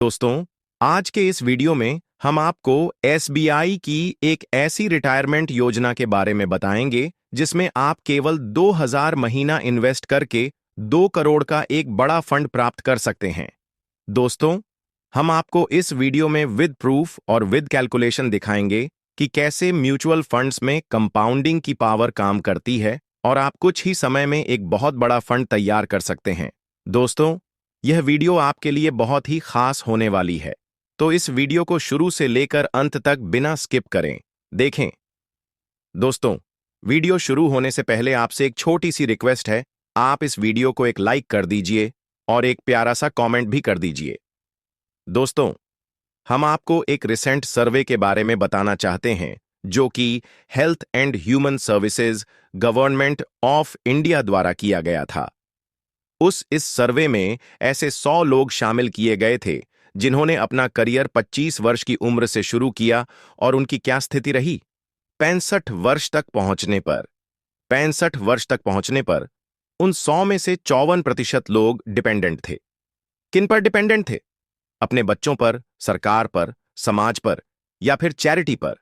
दोस्तों, आज के इस वीडियो में हम आपको एसबीआई की एक ऐसी रिटायरमेंट योजना के बारे में बताएंगे जिसमें आप केवल 2000 महीना इन्वेस्ट करके 2 करोड़ का एक बड़ा फंड प्राप्त कर सकते हैं। दोस्तों, हम आपको इस वीडियो में विद प्रूफ और विद कैलकुलेशन दिखाएंगे कि कैसे म्यूचुअल फंड्स में कंपाउंडिंग की पावर काम करती है और आप कुछ ही समय में एक बहुत बड़ा फंड तैयार कर सकते हैं। दोस्तों, यह वीडियो आपके लिए बहुत ही खास होने वाली है, तो इस वीडियो को शुरू से लेकर अंत तक बिना स्किप करें देखें। दोस्तों, वीडियो शुरू होने से पहले आपसे एक छोटी सी रिक्वेस्ट है, आप इस वीडियो को एक लाइक कर दीजिए और एक प्यारा सा कमेंट भी कर दीजिए। दोस्तों, हम आपको एक रिसेंट सर्वे के बारे में बताना चाहते हैं जो कि health and human services government of India द्वारा किया गया था। इस सर्वे में ऐसे 100 लोग शामिल किए गए थे जिन्होंने अपना करियर 25 वर्ष की उम्र से शुरू किया और उनकी क्या स्थिति रही 65 वर्ष तक पहुंचने पर। 65 वर्ष तक पहुंचने पर उन 100 में से 54% लोग डिपेंडेंट थे। किन पर डिपेंडेंट थे? अपने बच्चों पर, सरकार पर, समाज पर या फिर चैरिटी पर।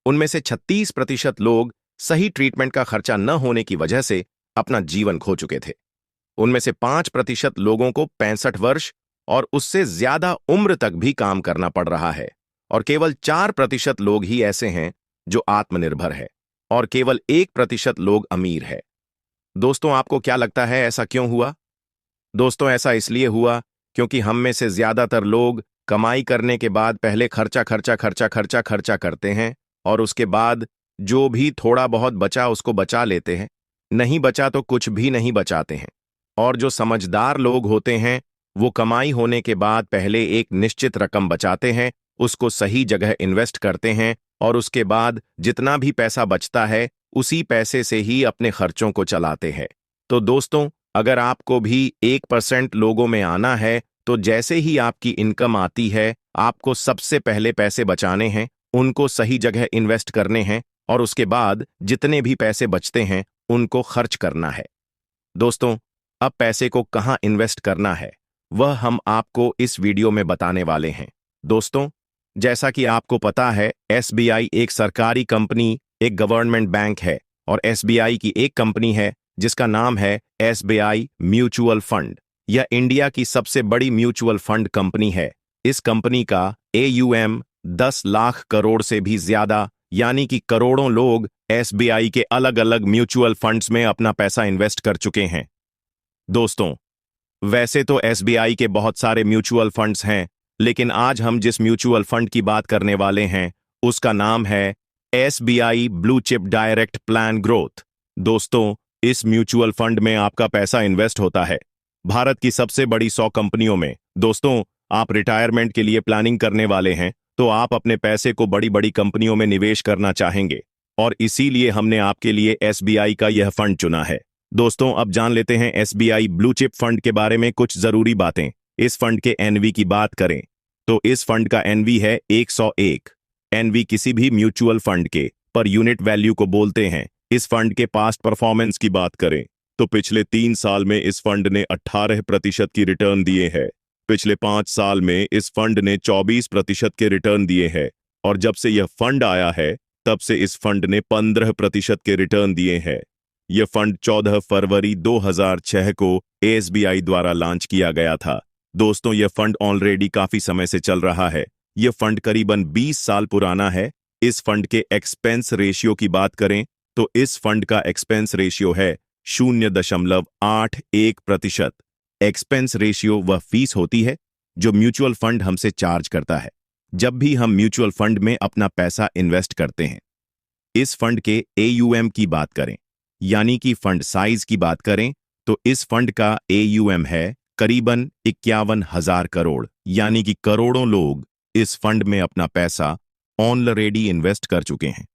उनमें से 36% लोग सही ट्रीटमेंट का खर्चा न होने की वजह से अपना जीवन खो चुके थे। उनमें से 5% लोगों को 65 वर्ष और उससे ज्यादा उम्र तक भी काम करना पड़ रहा है और केवल 4% लोग ही ऐसे हैं जो आत्मनिर्भर है और केवल 1% लोग अमीर है। दोस्तों, आपको क्या लगता है ऐसा क्यों हुआ? दोस्तों, ऐसा इसलिए हुआ क्योंकि हम में से ज्यादातर लोग कमाई करने के बाद पहले खर्चा करते हैं और उसके बाद जो भी थोड़ा बहुत बचा उसको बचा लेते हैं। नहीं बचा तो कुछ भी नहीं बचाते हैं। और जो समझदार लोग होते हैं वो कमाई होने के बाद पहले एक निश्चित रकम बचाते हैं, उसको सही जगह इन्वेस्ट करते हैं और उसके बाद जितना भी पैसा बचता है उसी पैसे से ही अपने खर्चों को चलाते हैं। तो दोस्तों, अगर आपको भी 1% लोगों में आना है तो जैसे ही आपकी इनकम आती है आपको सबसे पहले पैसे बचाने हैं, उनको सही जगह इन्वेस्ट करने हैं और उसके बाद जितने भी पैसे बचते हैं उनको खर्च करना है। दोस्तों, अब पैसे को कहां इन्वेस्ट करना है वह हम आपको इस वीडियो में बताने वाले हैं। दोस्तों, जैसा कि आपको पता है, एसबीआई एक सरकारी कंपनी, एक गवर्नमेंट बैंक है और एसबीआई की एक कंपनी है जिसका नाम है एसबीआई म्यूचुअल फंड। यह इंडिया की सबसे बड़ी म्यूचुअल फंड कंपनी है। इस कंपनी का AUM 10 लाख करोड़ से भी ज्यादा, यानी कि करोड़ों लोग एसबीआई के अलग अलग म्यूचुअल फंड्स में अपना पैसा इन्वेस्ट कर चुके हैं। दोस्तों, वैसे तो एसबीआई के बहुत सारे म्यूचुअल फंड्स हैं, लेकिन आज हम जिस म्यूचुअल फंड की बात करने वाले हैं उसका नाम है SBI blue chip direct plan growth. दोस्तों, इस म्यूचुअल फंड में आपका पैसा इन्वेस्ट होता है भारत की सबसे बड़ी 100 कंपनियों में। दोस्तों, आप रिटायरमेंट के लिए प्लानिंग करने वाले हैं तो आप अपने पैसे को बड़ी बड़ी कंपनियों में निवेश करना चाहेंगे और इसीलिए हमने आपके लिए एसबीआई का यह फंड चुना है। दोस्तों, अब जान लेते हैं एसबीआई ब्लू चिप फंड के बारे में कुछ जरूरी बातें। इस फंड के एनवी की बात करें तो इस फंड का एनवी है 101। एनवी किसी भी म्यूचुअल फंड के पर यूनिट वैल्यू को बोलते हैं। इस फंड के पास्ट परफॉर्मेंस की बात करें तो पिछले 3 साल में इस फंड ने 18% की रिटर्न दिए हैं। पिछले 5 साल में इस फंड ने 24% के रिटर्न दिए हैं और जब से यह फंड आया है तब से इस फंड ने 15% के रिटर्न दिए हैं। यह फंड 14 फरवरी 2006 को एसबीआई द्वारा लॉन्च किया गया था। दोस्तों, यह फंड ऑलरेडी काफी समय से चल रहा है। यह फंड करीबन 20 साल पुराना है। इस फंड के एक्सपेंस रेशियो की बात करें तो इस फंड का एक्सपेंस रेशियो है 0.81%। एक्सपेंस रेशियो वह फीस होती है जो म्यूचुअल फंड हमसे चार्ज करता है जब भी हम म्यूचुअल फंड में अपना पैसा इन्वेस्ट करते हैं। इस फंड के AUM की बात करें, यानी कि फंड साइज की बात करें तो इस फंड का AUM है करीबन 51,000 करोड़, यानी कि करोड़ों लोग इस फंड में अपना पैसा ऑलरेडी इन्वेस्ट कर चुके हैं।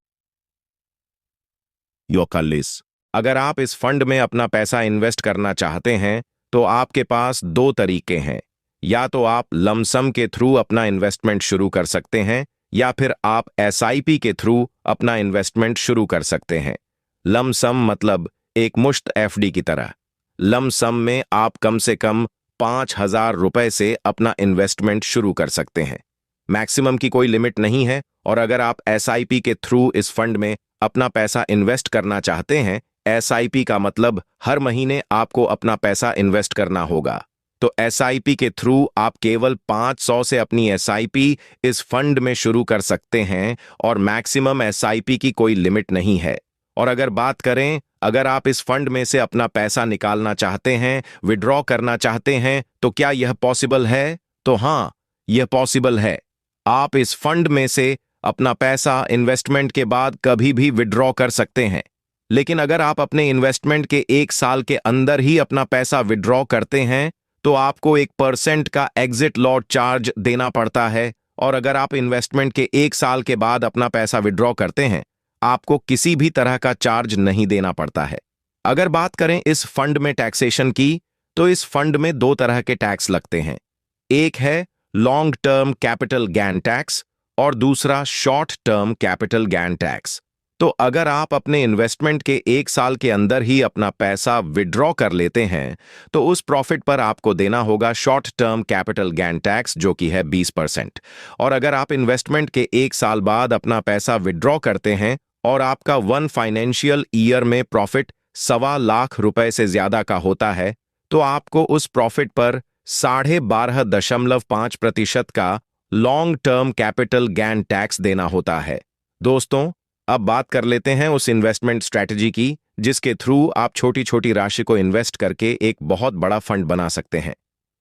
योकालिस, अगर आप इस फंड में अपना पैसा इन्वेस्ट करना चाहते हैं तो आपके पास 2 तरीके हैं। या तो आप लमसम के थ्रू अपना इन्वेस्टमेंट शुरू कर सकते हैं या फिर आप SIP के थ्रू अपना इन्वेस्टमेंट शुरू कर सकते हैं। लमसम मतलब एक मुश्त FD की तरह। लमसम में आप कम से कम 5,000 रुपए से अपना इन्वेस्टमेंट शुरू कर सकते हैं। मैक्सिमम की कोई लिमिट नहीं है, और अगर आप एसआईपी के थ्रू इस फंड में अपना पैसा इन्वेस्ट करना चाहते हैं, एसआईपी का मतलब हर महीने आपको अपना पैसा इन्वेस्ट करना होगा। तो एसआईपी के थ्रू आप केवल 500 से अपनी एसआईपी इस फंड में शुरू कर सकते हैं, और मैक्सिमम एसआईपी की कोई लिमिट नहीं है। और अगर बात करें, अगर आप इस फंड में से अपना पैसा निकालना चाहते हैं, विड्रॉ करना चाहते हैं, तो क्या यह पॉसिबल है? तो हाँ, यह पॉसिबल है। आप इस फंड में से अपना पैसा इन्वेस्टमेंट के बाद कभी भी विड्रॉ कर सकते हैं। लेकिन अगर आप अपने इन्वेस्टमेंट के 1 साल के अंदर ही अपना पैसा विड्रॉ करते हैं, तो आपको 1% का एग्जिट लॉट चार्ज देना पड़ता है। और अगर आप इन्वेस्टमेंट के 1 साल के बाद अपना पैसा विड्रॉ करते हैं, आपको किसी भी तरह का चार्ज नहीं देना पड़ता है। अगर बात करें इस फंड में टैक्सेशन की, तो इस फंड में 2 तरह के टैक्स लगते हैं। एक है long term capital gain tax और दूसरा short term capital gain tax. तो अगर आप अपने इन्वेस्टमेंट के 1 साल के अंदर ही अपना पैसा विड्रॉ कर लेते हैं, तो उस प्रॉफिट पर आपको देना होगा short term capital gain tax, जो कि है 20%। और अगर आप इन्वेस्टमेंट के 1 साल बाद अपना पैसा विड्रॉ करते हैं और आपका 1 फाइनेंशियल ईयर में प्रॉफिट 1,25,00,000 से ज्यादा का होता है, तो आपको उस प्रॉफिट पर 12.5% का long term capital gain tax देना होता है। दोस्तों, अब बात कर लेते हैं उस इन्वेस्टमेंट स्ट्रैटेजी की, जिसके थ्रू आप छोटी छोटी राशि को इन्वेस्ट करके एक बहुत बड़ा फंड बना सकते हैं।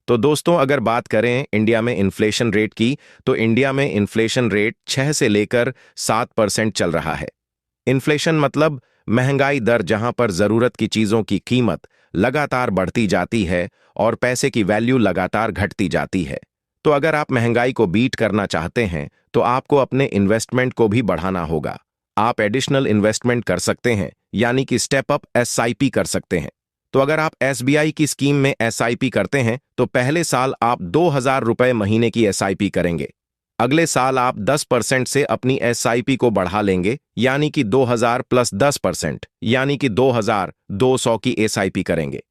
तो दोस्तों, अगर बात करें इंडिया में इन्फ्लेशन रेट की, तो इंडिया में इन्फ्लेशन रेट 6 से लेकर 7% चल रहा है। इन्फ्लेशन मतलब महंगाई दर, जहां पर जरूरत की चीजों की कीमत लगातार बढ़ती जाती है और पैसे की वैल्यू लगातार घटती जाती है। तो अगर आप महंगाई को बीट करना चाहते हैं, तो आपको अपने इन्वेस्टमेंट को भी बढ़ाना होगा। आप एडिशनल इन्वेस्टमेंट कर सकते हैं, यानी कि स्टेप अप एसआईपी कर सकते हैं। तो अगर आप एसबीआई की स्कीम में एसआईपी करते हैं, तो पहले साल आप 2,000 रुपए महीने की एसआईपी करेंगे। अगले साल आप 10% से अपनी एसआईपी को बढ़ा लेंगे, यानी कि 2,000 प्लस 10%, यानी कि 2,200 की एसआईपी करेंगे।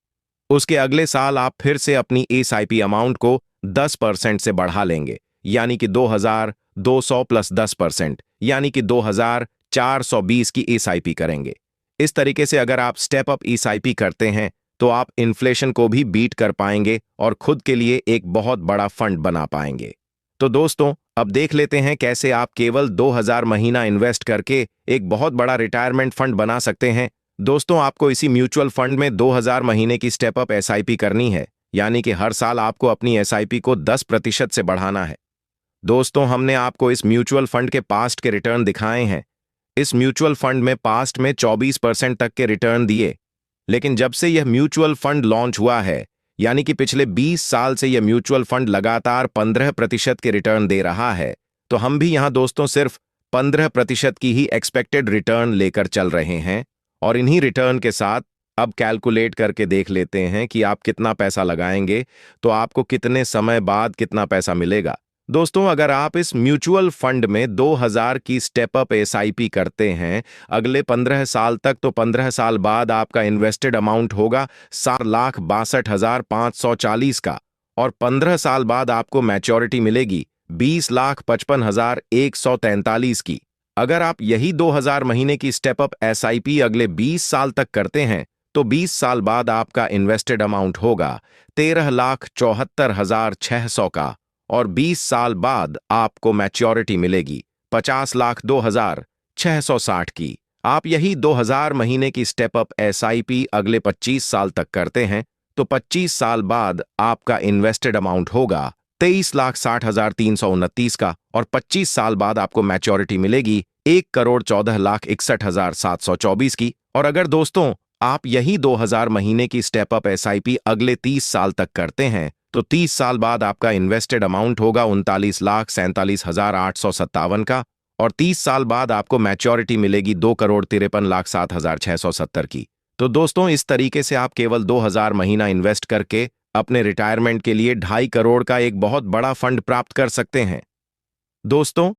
उसके अगले साल आप फिर से अपनी एसआईपी अमाउंट को 10% से बढ़ा लेंगे, यानी कि 2,200 प्लस 10%, यानी कि 2,420 की एसआईपी करेंगे। इस तरीके से अगर आप स्टेप अप एसआईपी करते हैं, तो आप इन्फ्लेशन को भी बीट कर पाएंगे और खुद के लिए एक बहुत बड़ा फंड बना पाएंगे। तो दोस्तों, अब देख लेते हैं कैसे आप केवल 2,000 महीना इन्वेस्ट करके एक बहुत बड़ा रिटायरमेंट फंड बना सकते हैं। दोस्तों, आपको इसी म्यूचुअल फंड में 2,000 महीने की स्टेप अप एसआईपी करनी है, यानी कि हर साल आपको अपनी एसआईपी को 10% से बढ़ाना है। दोस्तों, हमने आपको इस म्यूचुअल फंड के पास्ट के रिटर्न दिखाए हैं। इस म्यूचुअल फंड में पास्ट में 24% तक के रिटर्न दिए, लेकिन जब से यह म्यूचुअल फंड लॉन्च हुआ है, यानी कि पिछले 20 साल से यह म्यूचुअल फंड लगातार 15% के रिटर्न दे रहा है, तो हम भी यहां दोस्तों सिर्फ 15% की ही एक्सपेक्टेड रिटर्न लेकर चल रहे हैं। और इन्हीं रिटर्न के साथ अब कैलकुलेट करके देख लेते हैं कि आप कितना पैसा लगाएंगे तो आपको कितने समय बाद कितना पैसा मिलेगा। दोस्तों, अगर आप इस म्यूचुअल फंड में 2,000 की स्टेप अप एसआईपी करते हैं अगले 15 साल तक, तो 15 साल बाद आपका इन्वेस्टेड अमाउंट होगा 7,62,540 का, और 15 साल बाद आपको मैच्योरिटी मिलेगी 20,55,143 की। अगर आप यही 2,000 महीने की स्टेप अप एसआईपी अगले 20 साल तक करते हैं, तो 20 साल बाद आपका इन्वेस्टेड अमाउंट होगा 13,74,600 का, और 20 साल बाद आपको मैच्योरिटी मिलेगी 50,02,660 की। आप यही 2,000 महीने की स्टेप अप एसआईपी अगले 25 साल तक करते हैं, तो 25 साल बाद आपका इन्वेस्टेड अमाउंट होगा 23,60,329 का, और 25 साल बाद आपको मैच्योरिटी मिलेगी 1,14,61,724 की। और अगर दोस्तों आप यही 2,000 महीने की स्टेप अप एसआईपी अगले 30 साल तक करते हैं, तो 30 साल बाद आपका इन्वेस्टेड अमाउंट होगा 39,47,857 का, और 30 साल बाद आपको मैच्योरिटी मिलेगी 2,53,07,670 की। तो दोस्तों, इस तरीके से आप केवल 2,000 महीना इन्वेस्ट करके अपने रिटायरमेंट के लिए 2.5 करोड़ का एक बहुत बड़ा फंड प्राप्त कर सकते हैं। दोस्तों,